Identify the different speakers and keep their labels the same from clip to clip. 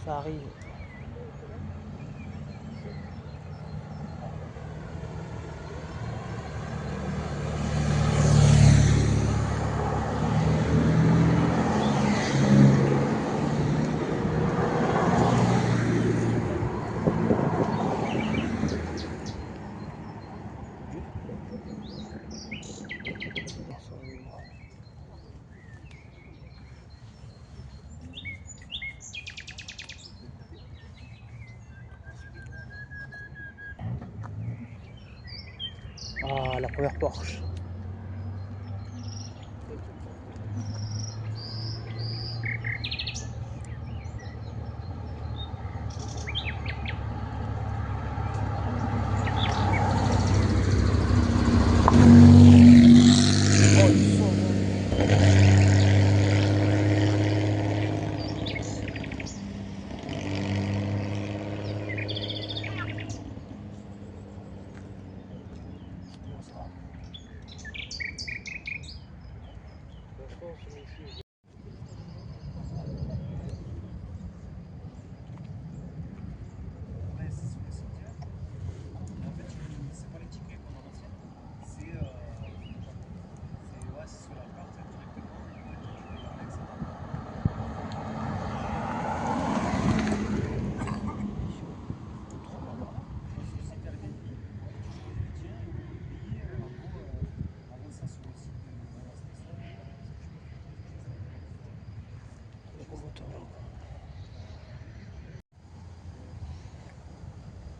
Speaker 1: Ça arrive. Ah, la première Porsche.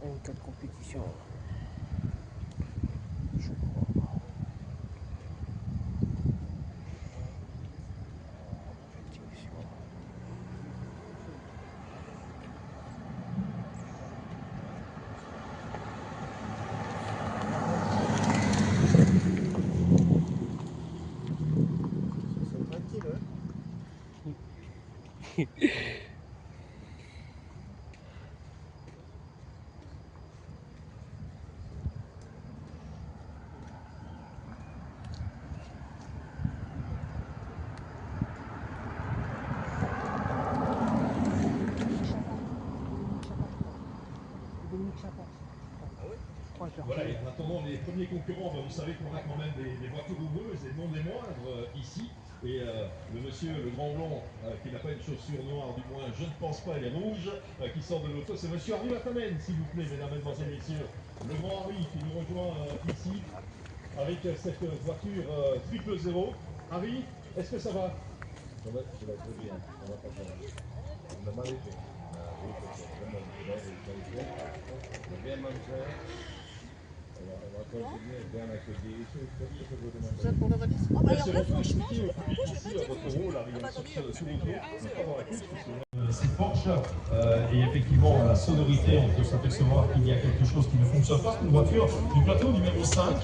Speaker 1: En cas de compétition. Je crois.
Speaker 2: Voilà, et en attendant les premiers concurrents, vous savez qu'on a quand même des voitures houleuses et non des moindres ici. Et le monsieur, le grand blond, qui n'a pas une chaussure noire, du moins je ne pense pas, elle est rouge, qui sort de l'auto, c'est monsieur Harry Latamen, s'il vous plaît, mesdames, mesdemoiselles, messieurs. Le grand Harry qui nous rejoint ici avec cette voiture 000. Harry, est-ce que ça va?
Speaker 3: Ça va très bien, ça va pas bien. On a mal été. Oui, c'est vraiment on a bien mangé. On va continuer bien accueillir ici. Qu'est-ce que vous demandez?
Speaker 4: Vous êtes pour le remise? Oh, bah alors là, franchement,
Speaker 2: Expliquez au public ici votre rôle, Harry, sur ce tour cette Porsche et effectivement la sonorité, on peut s'apercevoir qu'il y a quelque chose qui ne fonctionne pas. Une voiture du plateau numéro 5,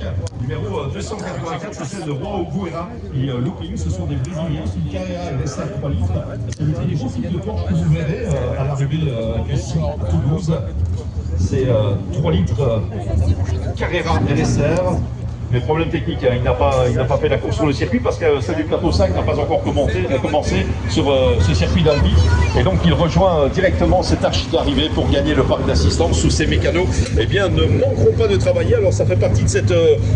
Speaker 2: numéro 284, c'est celle de Roi Oguera et Looping, ce sont des Brésiliens, c'est une Carrera RSR 3 litres. C'est le très beau type de Porsche que vous verrez à l'arrivée ici à Toulouse. C'est 3 litres Carrera RSR. Mais problème technique, il n'a pas fait la course sur le circuit parce que celle du plateau 5 n'a pas encore commencé sur ce circuit d'Albi. Et donc il rejoint directement cette arche d'arrivée pour gagner le parc d'assistance où ces mécanos ne manqueront pas de travailler. Alors ça fait partie de cette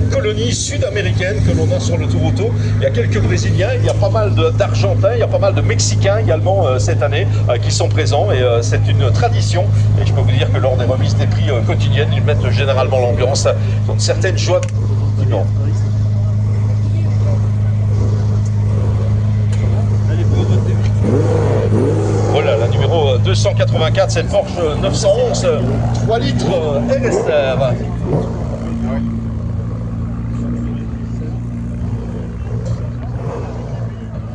Speaker 2: colonie sud-américaine que l'on a sur le Tour Auto. Il y a quelques Brésiliens, il y a pas mal d'Argentins, il y a pas mal de Mexicains également cette année qui sont présents. Et c'est une tradition. Et je peux vous dire que lors des remises des prix quotidiennes, ils mettent généralement l'ambiance. Ils ont une certaine joie. Non. Voilà, la numéro 284, cette Porsche 911 3 litres RSR.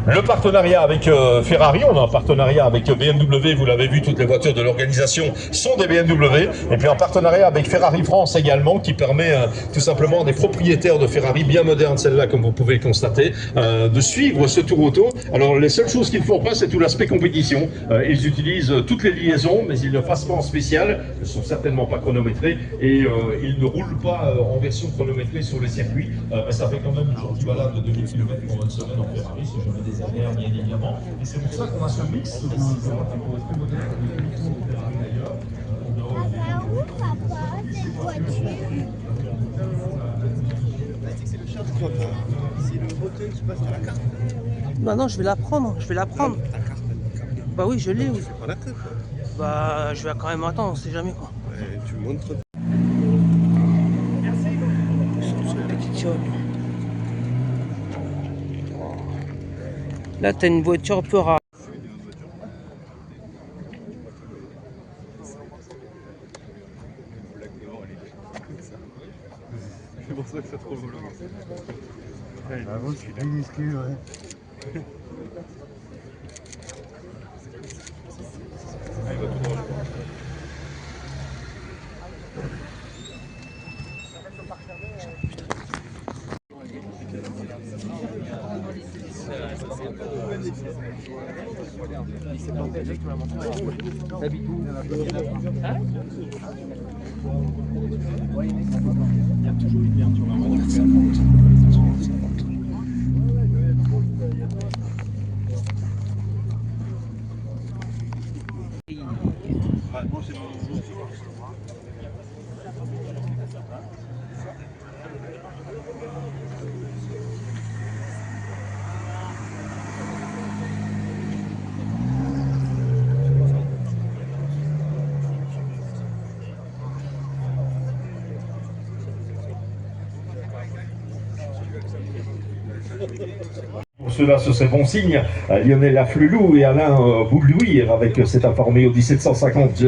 Speaker 2: Le partenariat avec Ferrari, on a un partenariat avec BMW, vous l'avez vu, toutes les voitures de l'organisation sont des BMW, et puis un partenariat avec Ferrari France également, qui permet tout simplement à des propriétaires de Ferrari bien modernes, celle-là comme vous pouvez le constater, de suivre ce Tour Auto. Alors les seules choses qu'ils ne font pas, c'est tout l'aspect compétition. Ils utilisent toutes les liaisons, mais ils ne passent pas en spécial, ils ne sont certainement pas chronométrés, et ils ne roulent pas en version chronométrée sur les circuits. Ça fait quand même une gentille balade de 2000 km pour une semaine en Ferrari, si je me des airs bien évidemment. Et c'est pour ça qu'on a ce mix de voitures très modernes avec des boutons de Ferrari d'ailleurs.
Speaker 5: C'est le bouton qui passe à la carte.
Speaker 1: Bah non, je vais la prendre, je vais la prendre.
Speaker 5: Ta carte.
Speaker 1: Bah oui, je l'ai, oui.
Speaker 5: C'est pas la tête.
Speaker 1: Bah je vais quand même attendre, on sait jamais quoi.
Speaker 5: Ouais, tu montres.
Speaker 1: Là, t'as une voiture peu rare.
Speaker 5: C'est pour ça que c'est trop beau.
Speaker 3: Bravo, c'est minuscule, ouais.
Speaker 2: Pour cela, ce serait bon signe. Lionel Afflelou et Alain Boulouir avec cette Alfa Romeo 1750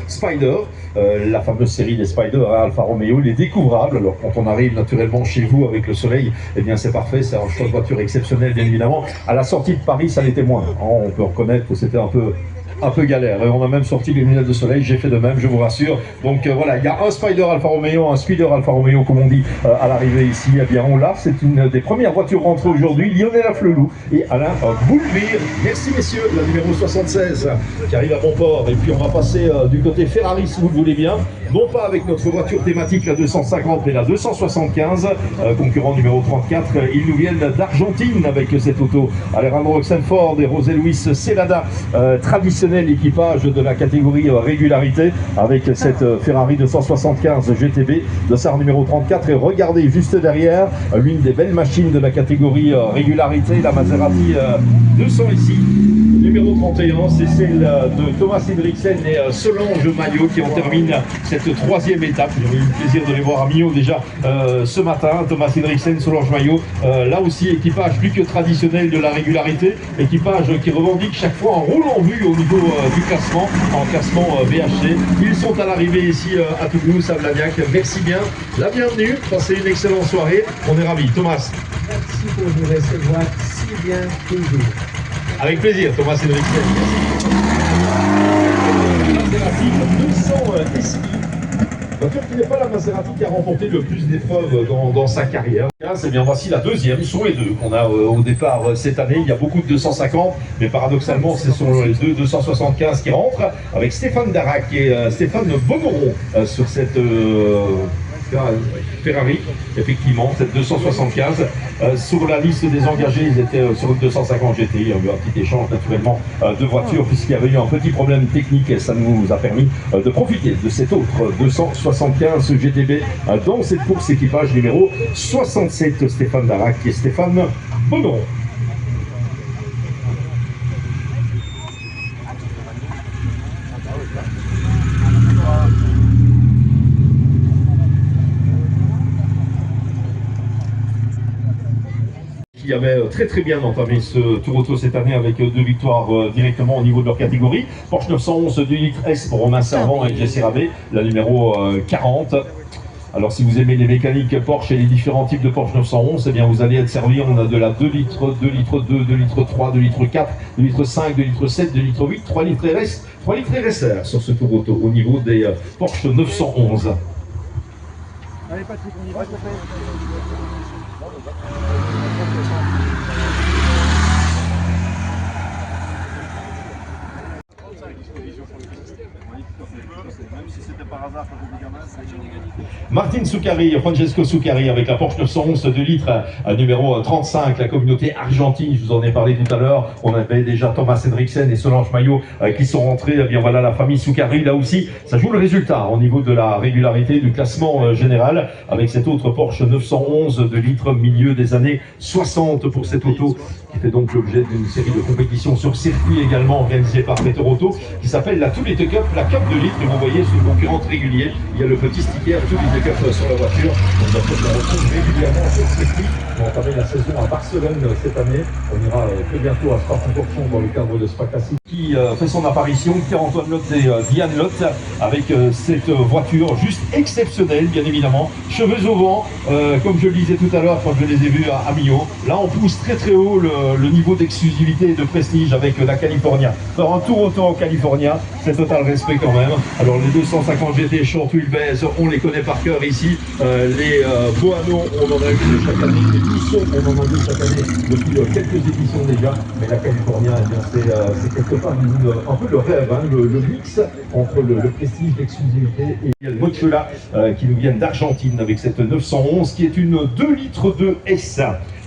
Speaker 2: Spider, la fameuse série des Spider Alfa Romeo, il est découvrable. Alors quand on arrive naturellement chez vous avec le soleil, eh bien c'est parfait, c'est un choix de voiture exceptionnel bien évidemment. À la sortie de Paris, ça l'était moins. On peut reconnaître que c'était un peu galère. Et on a même sorti les lunettes de soleil, j'ai fait de même, je vous rassure. Donc voilà, il y a un Spider Alfa Romeo, un Speeder Alfa Romeo, comme on dit à l'arrivée ici. Eh bien, on l'a, c'est une des premières voitures rentrées aujourd'hui. Lionel Afflelou et Alain Boulouir. Merci messieurs, la numéro 76 qui arrive à bon port. Et puis on va passer du côté Ferrari si vous le voulez bien. Non pas avec notre voiture thématique, la 250, mais la 275, concurrent numéro 34. Ils nous viennent d'Argentine avec cette auto. Alejandro Oxenford et José Luis Celada, traditionnel équipage de la catégorie régularité avec cette Ferrari 275 GTB de sa numéro 34. Et regardez juste derrière l'une des belles machines de la catégorie régularité, la Maserati 200 ici. Numéro 31, c'est celle de Thomas Hendriksen et Solange Maillot qui en terminent cette troisième étape. J'ai eu le plaisir de les voir à Millau déjà ce matin. Thomas Hendriksen, Solange Maillot, là aussi équipage plus que traditionnel de la régularité, équipage qui revendique chaque fois un rôle en vue au niveau du classement, en classement BHC. Ils sont à l'arrivée ici à Toulouse, à Blagnac. Merci bien, la bienvenue, passez une excellente soirée, on est ravis. Thomas.
Speaker 1: Merci pour nous recevoir si bien toujours.
Speaker 2: Avec plaisir, Thomas Hendriksen. Maserati 200 SI. Voiture qui n'est pas la Maserati qui a remporté le plus d'épreuves dans sa carrière. C'est bien, voici la deuxième, ce sont les deux qu'on a au départ cette année. Il y a beaucoup de 250, mais paradoxalement, ce sont les deux 275 qui rentrent, avec Stéphane Darac et Stéphane Bonoron sur cette Ferrari, effectivement, cette 275. Sur la liste des engagés, ils étaient sur une 250 GTI. Il y a eu un petit échange naturellement de voitures, puisqu'il y avait eu un petit problème technique et ça nous a permis de profiter de cette autre 275 GTB dans cette course équipage numéro 67, Stéphane Darac et Stéphane Bonoron. Qui avait très bien entamé ce Tour Auto cette année avec 2 victoires directement au niveau de leur catégorie. Porsche 911 2 litres S pour Romain Servant et Jesse Rabé, la numéro 40. Alors si vous aimez les mécaniques Porsche et les différents types de Porsche 911, eh bien vous allez être servi. On a de la 2 litres, 2 litres 2, 2 litres 3, 2 litres 4, 2 litres 5, 2 litres 7, 2 litres 8, 3 litres RS, 3 litres RSR sur ce Tour Auto au niveau des Porsche 911.
Speaker 5: Allez Patrick, on y va, disposition sur le piste. On dit que même si c'était par hasard quand j'étais gamin, c'est
Speaker 2: Martin Sucari, Francesco Sucari avec la Porsche 911 2 litres numéro 35, la communauté argentine, je vous en ai parlé tout à l'heure. On avait déjà Thomas Hendriksen et Solange Maillot qui sont rentrés. Eh bien voilà la famille Sucari, là aussi, ça joue le résultat au niveau de la régularité du classement général avec cette autre Porsche 911 2 litres milieu des années 60 pour cette auto qui fait donc l'objet d'une série de compétitions sur circuit également organisée par Peter Auto qui s'appelle la Toolite Cup, la Cup de litre. Et vous voyez, c'est une concurrente régulière. Il y a le petit sticker Toolite Cup sur la voiture. On va la retrouve régulièrement sur ce circuit. On va entamer la saison à Barcelone cette année. On ira très bientôt à Spa-Francorchamps dans le cadre de Spa Classic qui fait son apparition, Pierre-Antoine Lotte et Diane Lotte avec cette voiture juste exceptionnelle, bien évidemment. Cheveux au vent, comme je le disais tout à l'heure quand je les ai vus à Millau. Là, on pousse très très haut le niveau d'exclusivité et de prestige avec la California. Faire un tour autant au California, c'est total respect quand même. Alors les 250 GT Short Wheelbase, on les connaît par cœur ici. Les Boano, on en a eu chaque année. Les Tissot, on en a eu chaque année depuis quelques éditions déjà. Mais la California, eh bien, c'est quelque part un peu le rêve, hein, le mix entre le prestige, l'exclusivité et le Mochula qui nous viennent d'Argentine avec cette 911 qui est une 2 litres de S.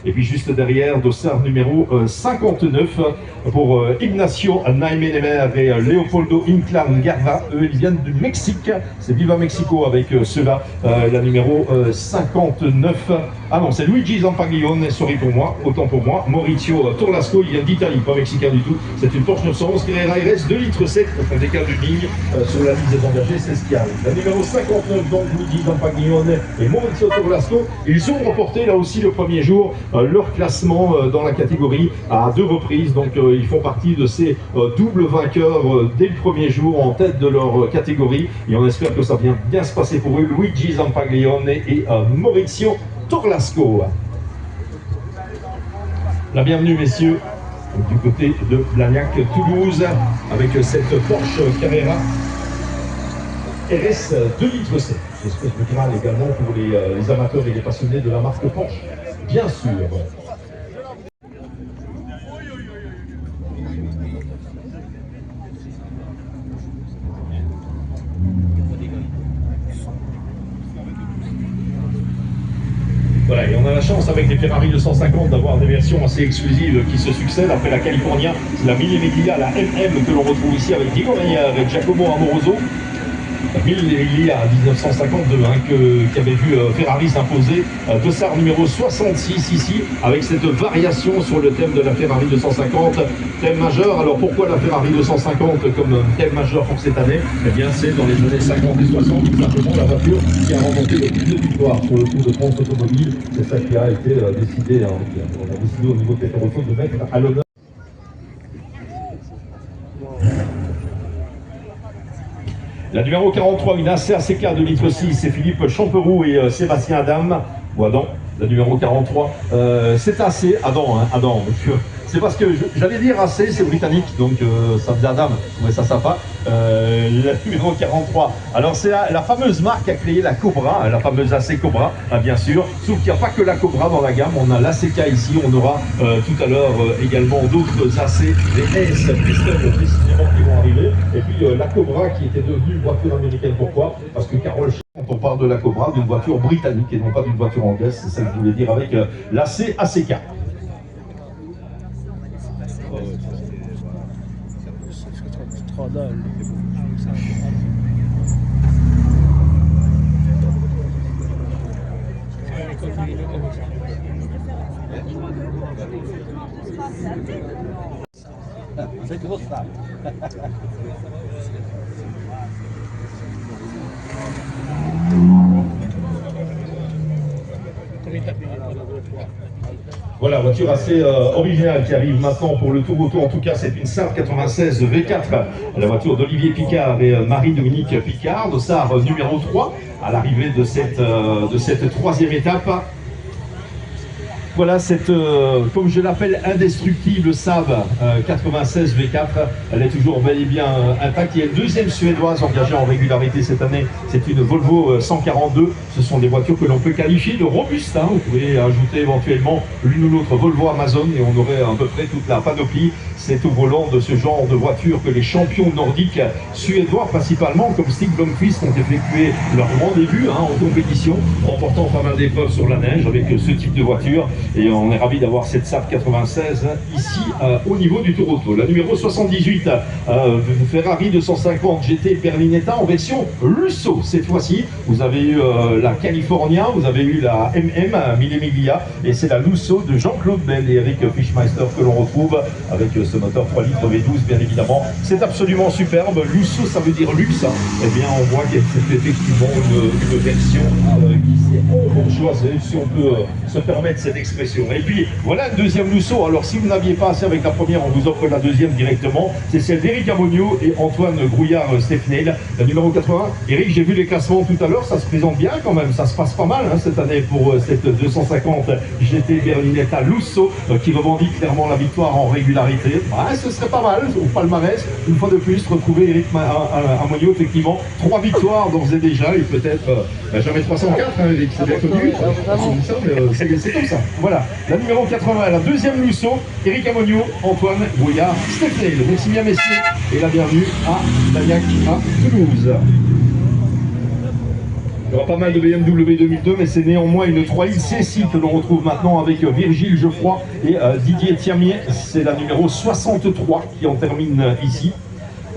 Speaker 2: Et puis juste derrière, dossard numéro 59 pour Ignacio Naimenemer et Leopoldo Inclán Garva. Eux, ils viennent du Mexique. C'est Viva Mexico avec ceux-là. La numéro 59. Ah non, c'est Luigi Zampaglione, sorry pour moi, autant pour moi. Maurizio Torlasco, il vient d'Italie, pas mexicain du tout. C'est une Porsche 911 Carrera RS 2 litres 7 pour un décal d'une ligne sur la liste des engagés, c'est ce qui arrive. La numéro 59, donc Luigi Zampaglione et Maurizio Torlasco, ils ont remporté là aussi le premier jour leur classement dans la catégorie à 2 reprises. Donc ils font partie de ces doubles vainqueurs dès le premier jour en tête de leur catégorie. Et on espère que ça vient bien se passer pour eux. Luigi Zampaglione et Maurizio Torlasco. La bienvenue messieurs du côté de Blagnac Toulouse avec cette Porsche Carrera RS 2 litres 7. J'espère que Graal également pour les amateurs et les passionnés de la marque Porsche, bien sûr. Voilà, et on a la chance avec les Ferrari 250 d'avoir des versions assez exclusives qui se succèdent. Après la California, la Mille Miglia, la MM que l'on retrouve ici avec Diego Meyer, avec Giacomo Amoroso. Mille à 1952 qui avait vu Ferrari s'imposer. Dossard numéro 66 ici avec cette variation sur le thème de la Ferrari 250, thème majeur. Alors pourquoi la Ferrari 250 comme thème majeur pour cette année? Eh bien c'est dans les années 50 et 60 tout simplement la voiture qui a remporté le plus de victoires sur le Tour de France automobile. C'est ça qui a été décidé, on a décidé au niveau de Peter Auto de mettre à l'honneur. La numéro 43, une ACK de litre 6, c'est Philippe Champeroux et Sébastien Adam. Ou Adam, la numéro 43. C'est AC, Adam, monsieur. C'est parce que j'allais dire AC, c'est britannique, donc ça faisait Adam, je trouvais ça sympa. La numéro 43. Alors c'est la fameuse marque qui a créé la Cobra, la fameuse AC Cobra, bien sûr. Sauf qu'il n'y a pas que la Cobra dans la gamme, on a l'ACK ici, on aura tout à l'heure également d'autres AC, des S Pistol précisément qui vont arriver. Et puis la Cobra qui était devenue une voiture américaine. Pourquoi? Parce que Carole, quand on parle de la Cobra, d'une voiture britannique et non pas d'une voiture anglaise, c'est ça que je voulais dire avec l'AC ACK.
Speaker 6: C'est gros ça.
Speaker 2: Voilà, voiture assez originale qui arrive maintenant pour le Tour Auto. En tout cas, c'est une Saab 96 V4, la voiture d'Olivier Picard et Marie-Dominique Picard, dossard numéro 3, à l'arrivée de cette troisième étape. Voilà cette, comme je l'appelle, indestructible Saab 96 V4. Elle est toujours bel et bien intacte. Il y a une deuxième suédoise engagée en régularité cette année. C'est une Volvo 142. Ce sont des voitures que l'on peut qualifier de robustes. Hein. Vous pouvez ajouter éventuellement l'une ou l'autre Volvo Amazon et on aurait à peu près toute la panoplie. C'est au volant de ce genre de voiture que les champions nordiques suédois principalement, comme Stig Blomqvist, ont effectué leur grand début en compétition, remportant pas mal d'épreuves sur la neige avec ce type de voiture. Et on est ravis d'avoir cette Saab 96 ici au niveau du Tour Auto. La numéro 78, Ferrari 250 GT Berlinetta en version Lusso. Cette fois-ci, vous avez eu la California, vous avez eu la Mille Miglia, et c'est la Lusso de Jean-Claude Bell et Eric Fischmeister que l'on retrouve avec ce moteur 3 litres V12 bien évidemment. C'est absolument superbe. Lusso, ça veut dire luxe. Eh bien, on voit qu'il y a effectivement une version qui s'est bourgeoisée, si on peut se permettre cette expression. Et puis, voilà une deuxième Lusso. Alors, si vous n'aviez pas assez avec la première, on vous offre la deuxième directement. C'est celle d'Éric Amonio et Antoine Grouillard-Stephenel, la numéro 80. Éric, j'ai vu les classements tout à l'heure, ça se présente bien quand même. Ça se passe pas mal cette année pour cette 250 GT Berlinetta Lusso qui revendique clairement la victoire en régularité. Ce serait pas mal au palmarès, une fois de plus, retrouver Éric Amonio, effectivement, 3 victoires d'ores et déjà, et peut-être jamais 304, Éric, c'est bien connu, c'est comme ça. Voilà, la numéro 80, la deuxième Lusso, Éric Amonio, Antoine Grouillard, Stephenel. Merci bien messieurs, et la bienvenue à Blagnac, à Toulouse. Il y aura pas mal de BMW 2002, mais c'est néanmoins une 3i C6 que l'on retrouve maintenant avec Virgile Geoffroy et Didier Thiamier. C'est la numéro 63 qui en termine ici.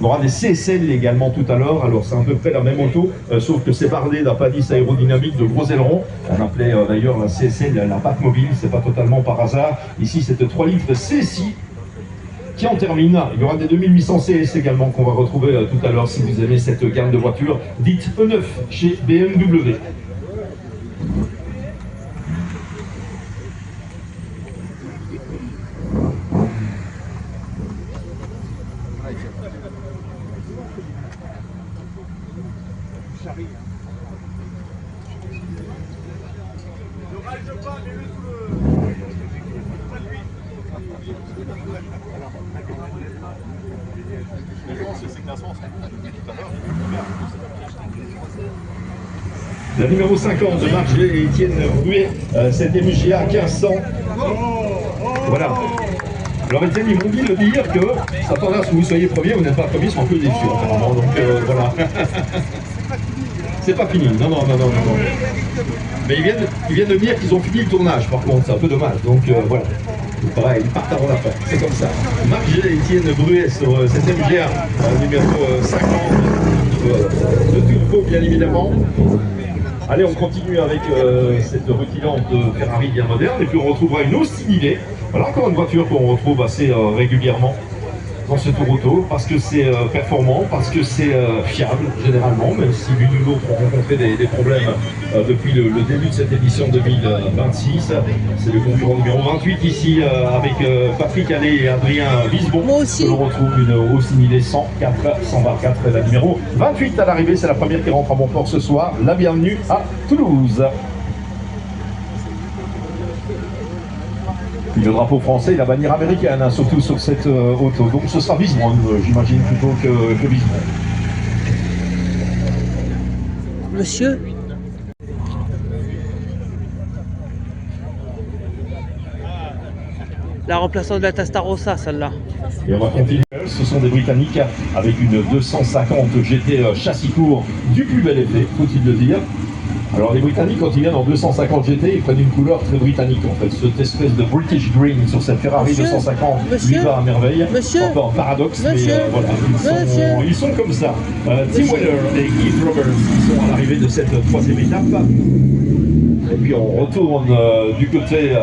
Speaker 2: On aura des CSL également tout à l'heure, alors c'est à peu près la même auto, sauf que c'est bardé d'un padis aérodynamique de gros ailerons. On appelait d'ailleurs la CSL la Batmobile, c'est pas totalement par hasard. Ici, cette 3 litres C6 qui en termine. Il y aura des 2800 CS également qu'on va retrouver tout à l'heure si vous aimez cette gamme de voitures dite E9 chez BMW. La numéro 50 de Marc G et Étienne Bruet, cette MGA 1500. Voilà. Alors Étienne, ils m'ont dit de dire que s'attendait à ce que vous soyez premier, vous n'êtes pas premier, ils sont un peu déçus apparemment. Donc voilà. C'est pas fini, non. Mais ils viennent de me dire qu'ils ont fini le tournage, par contre, c'est un peu dommage. Donc voilà. Pareil, ils partent avant la fin, c'est comme ça. Marc G et Étienne Bruet sur cette MGA numéro 50 de Turbo, bien évidemment. Allez, on continue avec cette rutilante Ferrari bien moderne, et puis on retrouvera une Austinilé. Voilà encore une voiture qu'on retrouve assez régulièrement dans ce Tour Auto, parce que c'est performant, parce que c'est fiable généralement, même si l'une ou l'autre ont rencontré des problèmes depuis le début de cette édition 2026. C'est le concurrent numéro 28 ici avec Patrick Allais et Adrien Visbon.
Speaker 4: Moi aussi.
Speaker 2: On retrouve une Austinilé 124, la numéro 28 à l'arrivée. C'est la première qui rentre à mon port ce soir. La bienvenue à Toulouse. Puis le drapeau français et la bannière américaine, surtout sur cette auto. Donc ce sera Visbron, j'imagine, plutôt que Visbron.
Speaker 4: Monsieur? La remplaçante de la Testarossa, celle-là.
Speaker 2: Et on va continuer. Ce sont des Britanniques avec une 250 GT châssis court du plus bel effet, faut-il le dire. Alors les Britanniques, quand ils viennent en 250 GT, ils prennent une couleur très britannique en fait. Cette espèce de British green sur cette Ferrari 250 lui va à merveille. Un peu en paradoxe, mais voilà, ils sont comme ça. Tim Weller et Keith Roberts qui sont à l'arrivée de cette troisième étape. Et puis on retourne du côté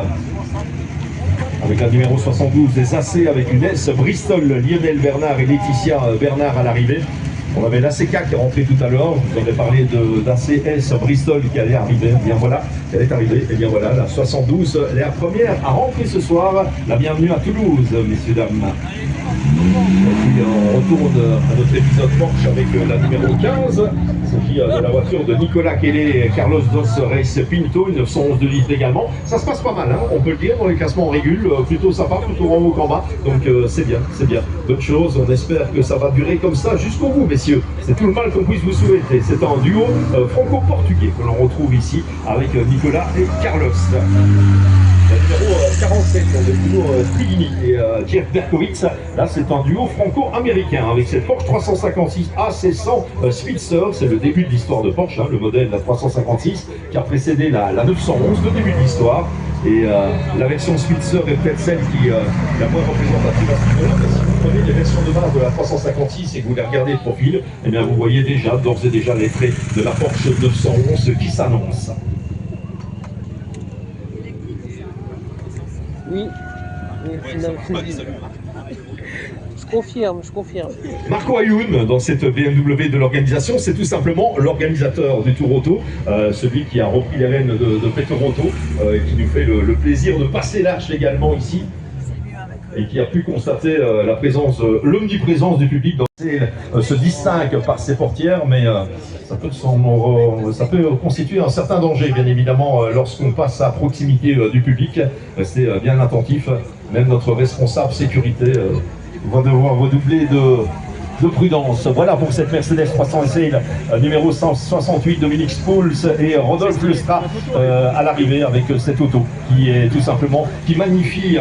Speaker 2: avec la numéro 72 des AC avec une S Bristol, Lionel Bernard et Laetitia Bernard à l'arrivée. On avait l'ACK qui est rentré tout à l'heure, je vous avais parlé d'ACS Bristol qui allait arriver, et bien voilà, elle est arrivée, et bien voilà, la 72, la première à rentrer ce soir, la bienvenue à Toulouse, messieurs, dames. Et puis on retourne à notre épisode Porsche avec la numéro 15. Il s'agit de la voiture de Nicolas Kelly et Carlos Dos Reis Pinto, une 911 de litre également. Ça se passe pas mal, hein, on peut le dire, dans les classements en régule, plutôt sympa, plutôt en haut qu'en bas. Donc c'est bien, c'est bien. Bonne chose, on espère que ça va durer comme ça jusqu'au bout, messieurs. C'est tout le mal qu'on puisse vous souhaiter. C'est un duo franco-portugais que l'on retrouve ici avec Nicolas et Carlos. La numéro 47, on est toujours Trigini et Jeff Berkowitz. Là, c'est un duo franco-américain avec cette Porsche 356 AC100 Speedster. C'est le début de l'histoire de Porsche, hein, le modèle la 356 qui a précédé la 911, le début de l'histoire. Et la version Speedster est peut-être celle qui est la moins représentative à ce niveau-là. Mais si vous prenez les versions de base de la 356 et que vous les regardez de profil, eh bien vous voyez déjà, d'ores et déjà, les traits de la Porsche 911 qui s'annoncent.
Speaker 4: Oui. Je confirme, je confirme.
Speaker 2: Marco Ayoun, dans cette BMW de l'organisation, c'est tout simplement l'organisateur du Tour Auto, celui qui a repris les rênes de Peter Auto, qui nous fait le plaisir de passer l'arche également ici, et qui a pu constater la présence, l'omniprésence du public. Se distingue par ses portières, mais ça peut constituer un certain danger, bien évidemment, lorsqu'on passe à proximité du public. Restez bien attentif, même notre responsable sécurité va devoir redoubler de prudence. Voilà pour cette Mercedes 300 SL numéro 168, Dominique Spouls et Rodolphe Lustra à l'arrivée avec cette auto qui est tout simplement, qui magnifie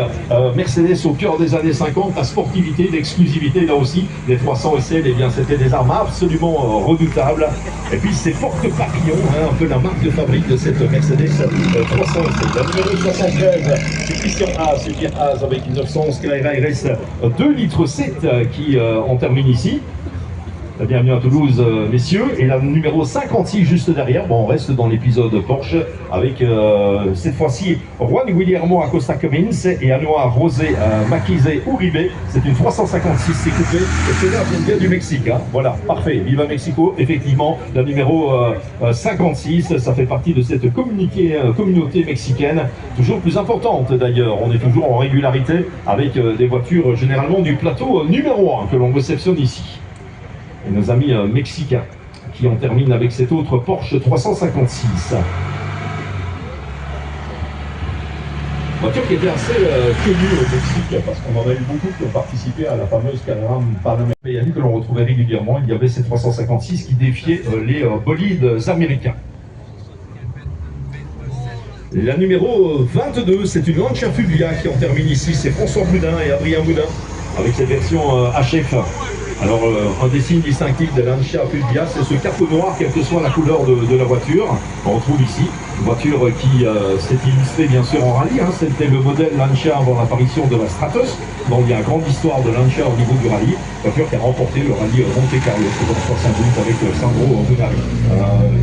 Speaker 2: Mercedes au cœur des années 50, la sportivité, l'exclusivité. Là aussi, les 300 SL, eh bien c'était des armes absolument redoutables. Et puis ces porte-papillons, hein, un peu la marque de fabrique de cette Mercedes 300 SL. La numéro 73, c'est Christian Haas, c'est Pierre Haas avec une 911 Carrera RS 2 litres 7 qui en termine ici. Bienvenue à Toulouse, messieurs. Et la numéro 56 juste derrière, bon, on reste dans l'épisode Porsche avec cette fois-ci Juan Guillermo Acosta Cummins et Anoa Rosé Maquise Uribe. C'est une 356, c'est coupé. Et cela vient bien du Mexique. Hein. Voilà, parfait. Viva Mexico, effectivement. La numéro 56, ça fait partie de cette communauté mexicaine, toujours plus importante d'ailleurs. On est toujours en régularité avec des voitures généralement du plateau numéro 1 que l'on réceptionne ici. Et nos amis mexicains qui en terminent avec cette autre Porsche 356. Voiture qui était assez connue au Mexique parce qu'on en a eu beaucoup qui ont participé à la fameuse Carrera Panamericana que l'on retrouvait régulièrement. Il y avait cette 356 qui défiait les bolides américains. La numéro 22, c'est une Lancia Fulvia qui en termine ici. C'est François Boudin et Adrien Boudin avec cette version HF. Alors, un des signes distinctifs de Lancia Fulvia, c'est ce capot noir, quelle que soit la couleur de la voiture. On retrouve ici une voiture qui s'est illustrée bien sûr en rallye. Hein. C'était le modèle Lancia avant l'apparition de la Stratos. Donc il y a une grande histoire de Lancia au niveau du rallye. Voiture qui a remporté le rallye Monte Carlo en 72 avec Sandro Munari.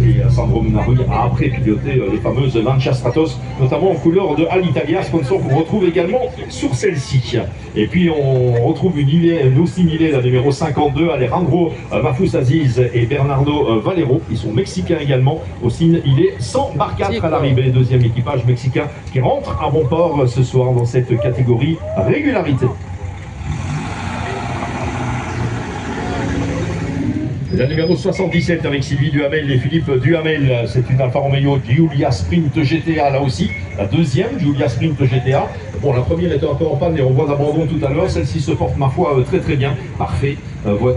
Speaker 2: Et Sandro Munari a après piloté les fameuses Lancia Stratos, notamment en couleur de Alitalia, sponsor qu'on retrouve également sur celle-ci. Et puis on retrouve une ossimilée, la numéro 52, Alejandro Mafous Aziz et Bernardo Valero. Ils sont mexicains également. Au signe, il est 100/4 à l'arrivée. Deuxième équipage mexicain qui rentre à bon port ce soir dans cette catégorie régularité. La numéro 77 avec Sylvie Duhamel et Philippe Duhamel, c'est une Alfa Romeo Giulia Sprint GTA là aussi, la deuxième Giulia Sprint GTA. Bon, la première était encore en panne et on voit d'abandon tout à l'heure, celle-ci se porte ma foi très très bien, parfait, ouais,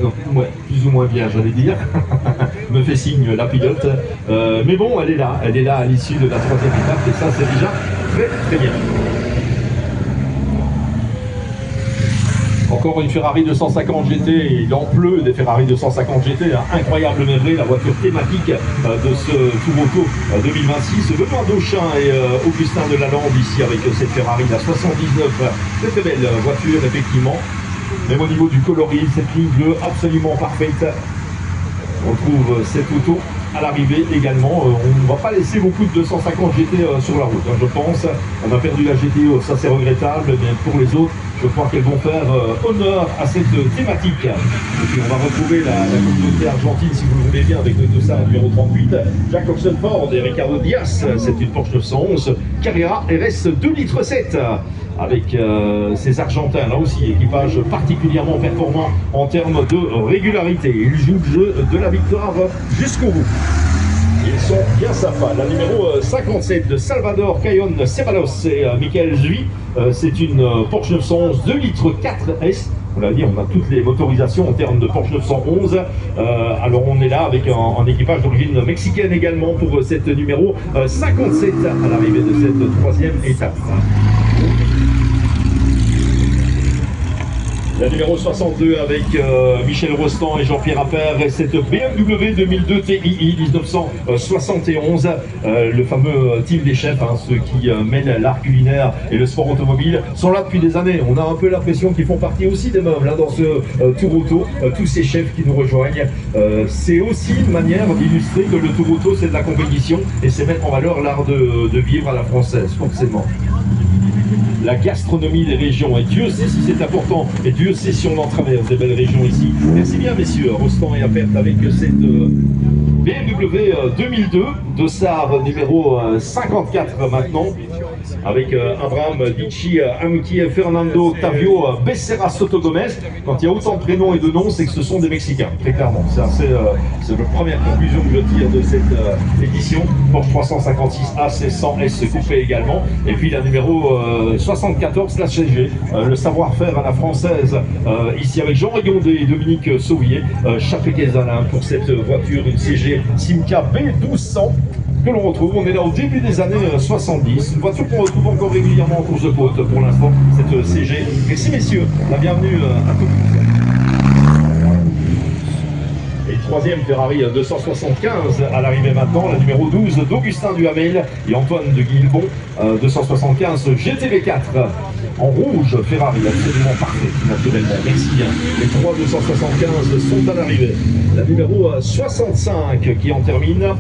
Speaker 2: plus ou moins bien j'allais dire, me fait signe la pilote, mais bon elle est là à l'issue de la troisième étape et ça c'est déjà très très bien. Encore une Ferrari 250 GT, et il en pleut des Ferrari 250 GT, hein. Incroyable mais vrai, la voiture thématique de ce Tour Auto 2026. Benoît Dauchin et Augustin Delalande ici avec cette Ferrari, la 79, très très belle voiture effectivement. Même au niveau du coloris, cette ligne bleue absolument parfaite. On trouve cette auto à l'arrivée également. On ne va pas laisser beaucoup de 250 GT sur la route, hein, je pense. On a perdu la GT, ça c'est regrettable, mais pour les autres, Je crois qu'elles vont faire honneur à cette thématique. Et puis on va retrouver la communauté argentine, si vous le voulez bien, avec le dossard numéro 38, Jack Oxenford et Ricardo Diaz. C'est une Porsche 911 Carrera RS 2,7 litres avec ces Argentins, là aussi, équipage particulièrement performant en termes de régularité. Ils jouent le jeu de la victoire jusqu'au bout. Ils sont bien sympas. La numéro 57 de Salvador Cayon Ceballos et Michael Zui. C'est une Porsche 911 2,4 litres S. On l'a dit, on a toutes les motorisations en termes de Porsche 911. Alors on est là avec un équipage d'origine mexicaine également pour cette numéro 57 à l'arrivée de cette troisième étape. La numéro 62 avec Michel Rostand et Jean-Pierre Appert et cette BMW 2002 TII 1971, le fameux team des chefs, hein, ceux qui mènent l'art culinaire et le sport automobile, sont là depuis des années. On a un peu l'impression qu'ils font partie aussi des meubles, hein, dans ce Tour Auto, tous ces chefs qui nous rejoignent. C'est aussi une manière d'illustrer que le Tour Auto c'est de la compétition et c'est mettre en valeur l'art de vivre à la française, forcément. La gastronomie des régions, et Dieu sait si c'est important, et Dieu sait si on en traverse des belles régions ici. Merci bien messieurs, Rostand et Appert avec cette BMW 2002, dossard numéro 54 maintenant, avec Abraham Dici, Amiti, Fernando, Tavio, Becerra, Soto Gomez. Quand il y a autant de prénoms et de noms, c'est que ce sont des Mexicains, très clairement. C'est la première conclusion que je tire de cette édition. Porsche 356 AC100S coupé également. Et puis la numéro 74, la CG, le savoir-faire à la française, ici avec Jean Régondé et Dominique Sauvier, Chapé-Kézalin pour cette voiture, une CG Simca B1200. Que l'on retrouve, on est là au début des années 70, une voiture qu'on retrouve encore régulièrement en course de côte pour l'instant, cette CG. Merci messieurs, la bienvenue à tous. Et troisième Ferrari 275 à l'arrivée maintenant, la numéro 12 d'Augustin Duhamel et Antoine de Guilbon, 275 GTV4 en rouge, Ferrari absolument parfait naturellement, merci bien. Les trois 275 sont à l'arrivée. La numéro 65 qui en termine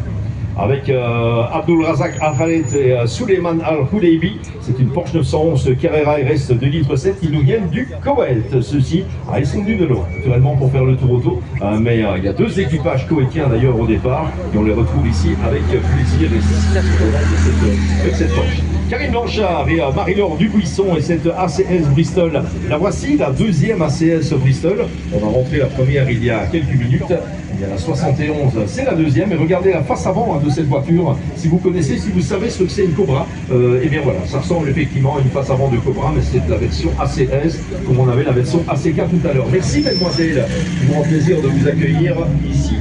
Speaker 2: avec Abdulrazak Al-Khaled et Suleiman Al-Houleibi. C'est une Porsche 911 Carrera RS 2,7 litres. Ils nous viennent du Koweït. Ceux-ci, ils sont venus de loin, naturellement, pour faire le tour auto. Mais il y a deux équipages koweïtiens d'ailleurs au départ. Et on les retrouve ici avec plaisir et cette Porsche. Karim Blanchard et Marie-Laure Dubuisson et cette ACS Bristol. La voici, la deuxième ACS Bristol. On a rentré la première il y a quelques minutes. Il y a la 71, c'est la deuxième. Et regardez la face avant de cette voiture. Si vous connaissez, si vous savez ce que c'est une Cobra, et bien voilà, ça ressemble effectivement à une face avant de Cobra, mais c'est la version ACS, comme on avait la version ACK tout à l'heure. Merci mesdemoiselles, il me rend plaisir de vous accueillir ici.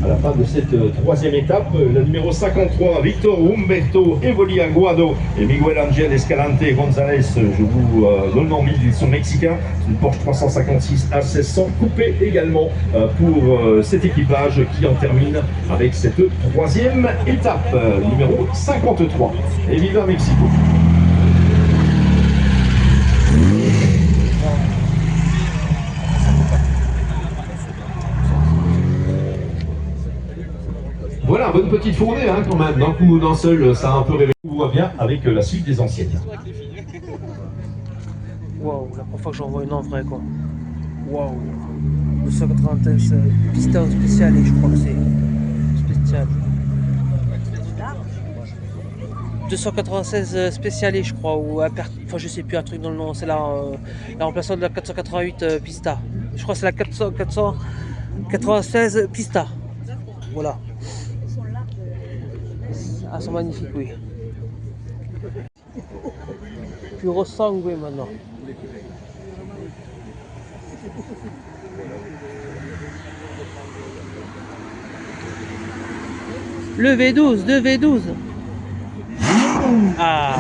Speaker 2: À la fin de cette troisième étape, la numéro 53, Victor Humberto Evoli Aguado et Miguel Angel Escalante González, je vous donne envie, ils sont mexicains, une Porsche 356 A1600 coupée également pour cet équipage qui en termine avec cette troisième étape, numéro 53. Et viva Mexico! Voilà, bonne petite fournée hein, quand même, d'un coup d'un seul, ça a un peu réveillé. On voit bien avec la suite des anciennes.
Speaker 4: Waouh, la première fois que j'en vois une en vrai quoi. Waouh. 293 piston spécial et je crois que c'est spécial. 296 spécialé je crois, ou enfin je sais plus un truc dans le nom, c'est la remplaçante de la 488 Pista. Je crois que c'est la 496 Pista. Voilà. Ah, c'est magnifique, oui. Puro sangue maintenant. Le V12, 2 V12. Ah.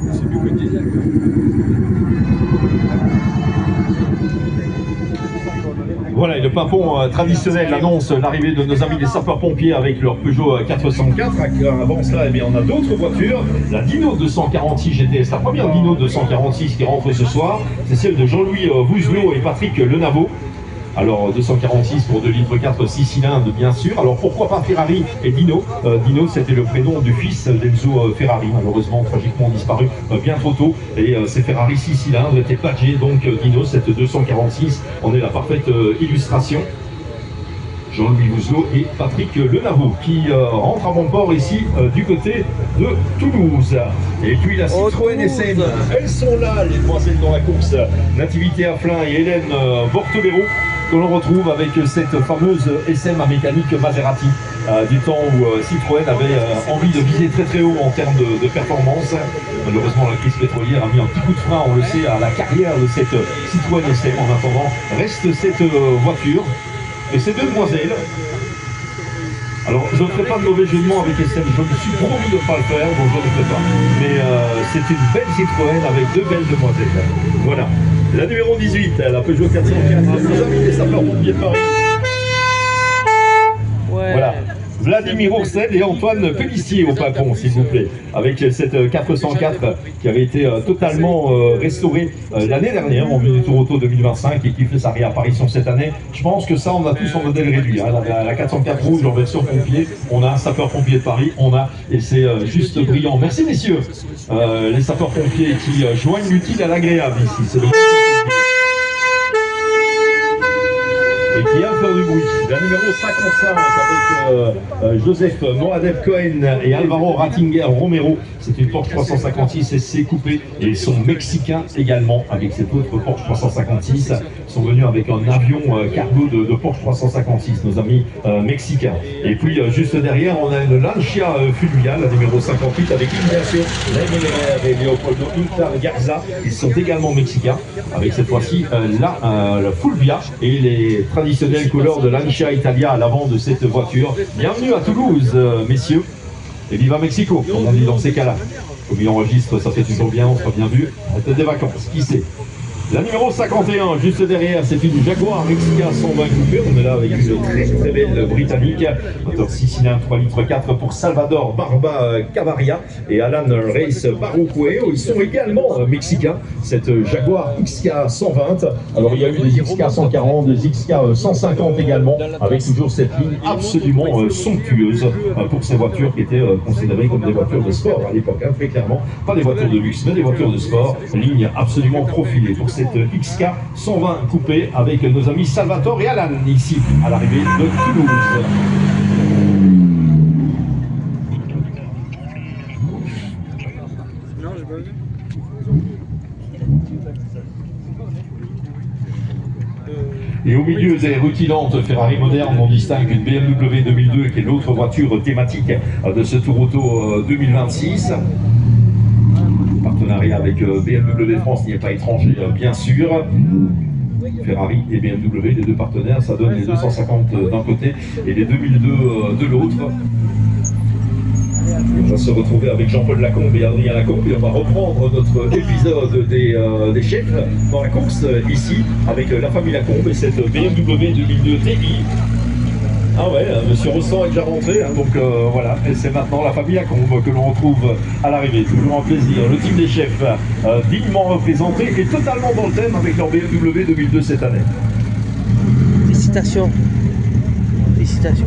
Speaker 3: C'est mieux que diesel.
Speaker 2: Voilà, et le pimpon traditionnel annonce l'arrivée de nos amis les sapeurs-pompiers avec leur Peugeot 404. Avant cela, eh bien, on a d'autres voitures. La Dino 246 GTS, la première Dino 246 qui rentre ce soir, c'est celle de Jean-Louis Vouzelot et Patrick Lenavo. Alors 246 pour 2 litres 4, 6 cylindres bien sûr. Alors pourquoi pas Ferrari et Dino? Dino c'était le prénom du fils d'Enzo Ferrari, malheureusement tragiquement disparu bien trop tôt. Et ces Ferrari 6 cylindres étaient badgés, donc Dino, cette 246, on est la parfaite illustration. Jean-Louis Vouzelot et Patrick Lenavo qui rentrent à bon port ici du côté de Toulouse. Et puis la Citroën SM, elles sont là les demoiselles dans la course. Nativité Afflin et Hélène Bortebero que l'on retrouve avec cette fameuse SM à mécanique Maserati du temps où Citroën avait envie de viser très très haut en termes de performance. Malheureusement la crise pétrolière a mis un petit coup de frein, on le sait, à la carrière de cette Citroën SM. En attendant, reste cette voiture et ces deux demoiselles. Alors, je ne ferai pas de mauvais jeu de mots avec SM, je me suis promis de ne pas le faire, donc je ne le ferai pas. Mais c'est une belle Citroën avec deux belles demoiselles. Voilà. La numéro 18, la Peugeot 404, nos amis des sapeurs-pompiers de Paris.
Speaker 4: Ouais.
Speaker 2: Voilà. Vladimir Ourcel et Antoine Pellissier au pimpon, s'il vous plaît, avec cette 404 qui avait été totalement restaurée l'année dernière en vue du Tour Auto 2025 et qui fait sa réapparition cette année. Je pense que ça, on a tous en modèle réduit. Hein. La 404 rouge en version pompier, on a un sapeur-pompier de Paris, on a, et c'est juste brillant. Merci messieurs, les sapeurs-pompiers qui joignent l'utile à l'agréable ici. C'est le et qui aime faire du bruit. La numéro 55 avec Joseph Moadeb Cohen et Alvaro Rattinger Romero. C'est une Porsche 356 SC coupée et ils sont mexicains également avec cette autre Porsche 356. Ils sont venus avec un avion cargo de Porsche 356, nos amis mexicains. Et puis juste derrière, on a une Lancia Fulvia, la numéro 58 avec Ignacio Lemeler et Leopoldo Inter Garza. Ils sont également mexicains avec cette fois-ci la Fulvia et les traditionnelles couleurs de Lancia Italia à l'avant de cette voiture. Bienvenue à Toulouse, messieurs, et viva Mexico, comme on dit dans ces cas-là. Comme il enregistre, ça fait toujours bien, on sera bien vu. Peut-être des vacances, qui sait. La numéro 51, juste derrière, c'est une Jaguar Mexica 120 coupée. On est là avec une très belle britannique. Moteur 6 cylindres, 3 litres 4 pour Salvador Barba Cavaria et Alan Reis Barucueo. Ils sont également mexicains. Cette Jaguar XK 120. Alors il y a eu des XK 140, des XK 150 également, avec toujours cette ligne absolument somptueuse pour ces voitures qui étaient considérées comme des voitures de sport à l'époque. Hein, très clairement, pas des voitures de luxe, mais des voitures de sport. Ligne absolument profilée pour cette XK 120 coupée avec nos amis Salvatore et Alan ici à l'arrivée de Toulouse. Et au milieu des rutilantes Ferrari modernes, on distingue une BMW 2002 qui est l'autre voiture thématique de ce Tour Auto 2026. Partenariat avec BMW France n'y est pas étranger, bien sûr. Ferrari et BMW, les deux partenaires, ça donne les 250 d'un côté et les 2002 de l'autre. On va se retrouver avec Jean-Paul Lacombe et Adrien Lacombe et on va reprendre notre épisode des chefs dans la course ici avec la famille Lacombe et cette BMW 2002 TI. Ah ouais, monsieur Rossan est déjà rentré, hein, donc voilà, et c'est maintenant la famille Lacombe que l'on retrouve à l'arrivée. Toujours un plaisir. Le team des chefs, dignement représenté et totalement dans le thème avec leur BMW 2002 cette année.
Speaker 4: Félicitations. Félicitations.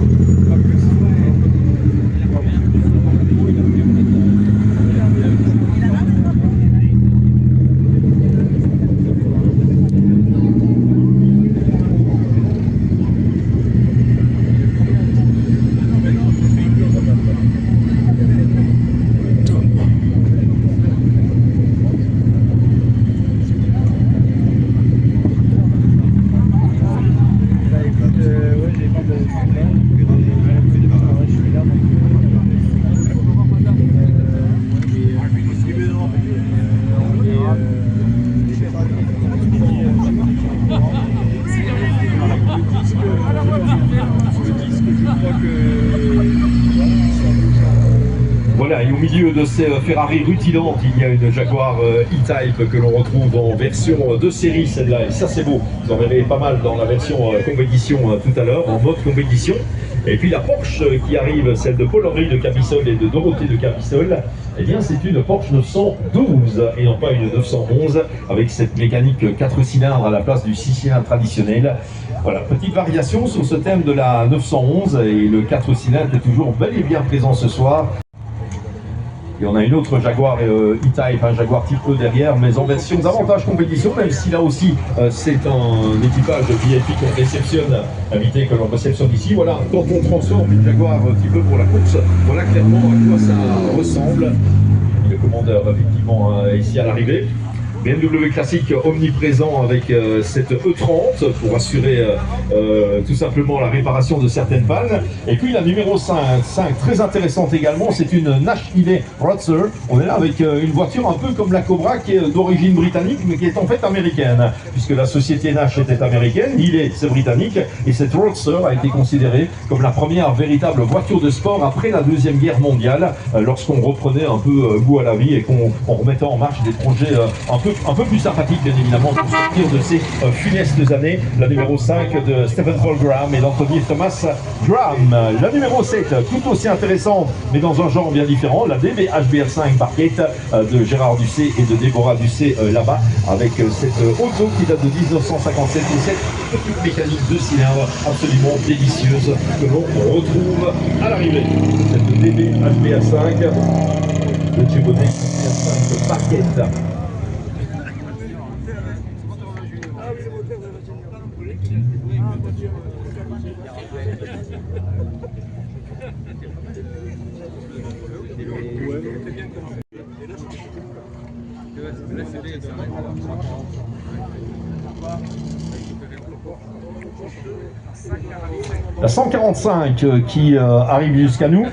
Speaker 2: Et au milieu de ces Ferrari rutilantes, il y a une Jaguar E-Type que l'on retrouve en version de série, celle-là. Et ça, c'est beau. Vous en verrez pas mal dans la version compétition tout à l'heure, en mode compétition. Et puis la Porsche qui arrive, celle de Paul-Henri de Capissol et de Dorothée de Capissol, eh bien c'est une Porsche 912 et non pas une 911 avec cette mécanique 4 cylindres à la place du 6 cylindres traditionnel. Voilà, petite variation sur ce thème de la 911 et le 4 cylindres est toujours bel et bien présent ce soir. Et on a une autre Jaguar E-Type, un Jaguar type E derrière, mais en version davantage compétition, même si là aussi c'est un équipage VIP qu'on réceptionne, invité que l'on réceptionne ici. Voilà, quand on transforme une Jaguar type E pour la course, voilà clairement à quoi ça ressemble. Le commandeur effectivement ici à l'arrivée. BMW classique omniprésent avec cette E30 pour assurer tout simplement la réparation de certaines pannes. Et puis la numéro 5 très intéressante également, c'est une Nash Healey Roadster. On est là avec une voiture un peu comme la Cobra qui est d'origine britannique mais qui est en fait américaine, puisque la société Nash était américaine, Healey c'est britannique, et cette Roadster a été considérée comme la première véritable voiture de sport après la Deuxième Guerre mondiale, lorsqu'on reprenait un peu goût à la vie et qu'on remettait en marche des projets un peu plus sympathique bien évidemment pour sortir de ces funestes années. La numéro 5 de Stephen Paul Graham et d'Anthony Thomas Graham. La numéro 7 tout aussi intéressante mais dans un genre bien différent, la DB HBR5 Barquette de Gérard Ducé et de Déborah Ducé là-bas, avec cette auto qui date de 1957 et cette petite mécanique de cylindre absolument délicieuse que l'on retrouve à l'arrivée. Cette DB HBR5 de Chevrolet HBR5 Barquette. La 145 qui arrive jusqu'à nous.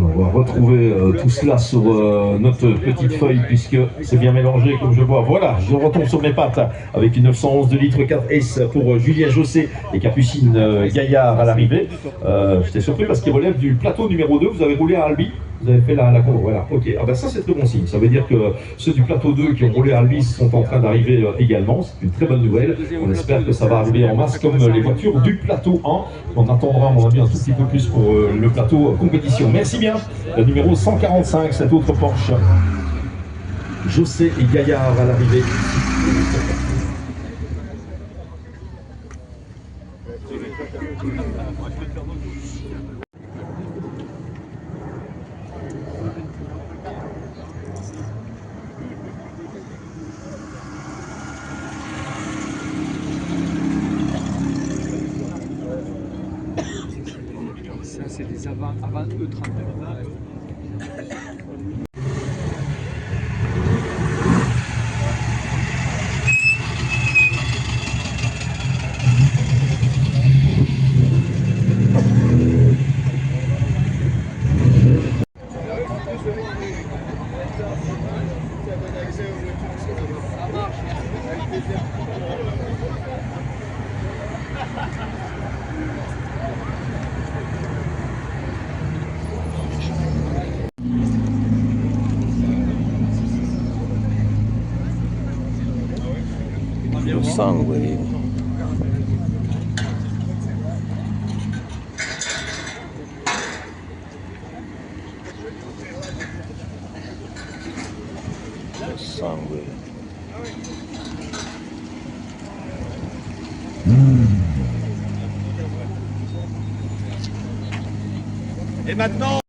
Speaker 2: On va retrouver tout cela sur notre petite feuille puisque c'est bien mélangé comme je vois. Voilà, je retombe sur mes pattes avec une 911 de litre 4S pour Julien Jossé et Capucine Gaillard à l'arrivée. J'étais surpris parce qu'il relève du plateau numéro 2. Vous avez roulé à Albi, vous avez fait la cour. Voilà, ok. Ah ben ça c'est très bon signe. Ça veut dire que ceux du plateau 2 qui ont roulé à Albi sont en train d'arriver également. C'est une très bonne nouvelle. On espère que ça va arriver en masse comme les voitures du plateau 1. On attendra à mon avis un tout petit peu plus pour le plateau compétition. Merci bien. La numéro 145, cette autre Porsche. Jossé et Gaillard à l'arrivée.
Speaker 1: Ça, c'est des avant E32.
Speaker 4: Le sang, oui. Le sang, oui.
Speaker 5: Et maintenant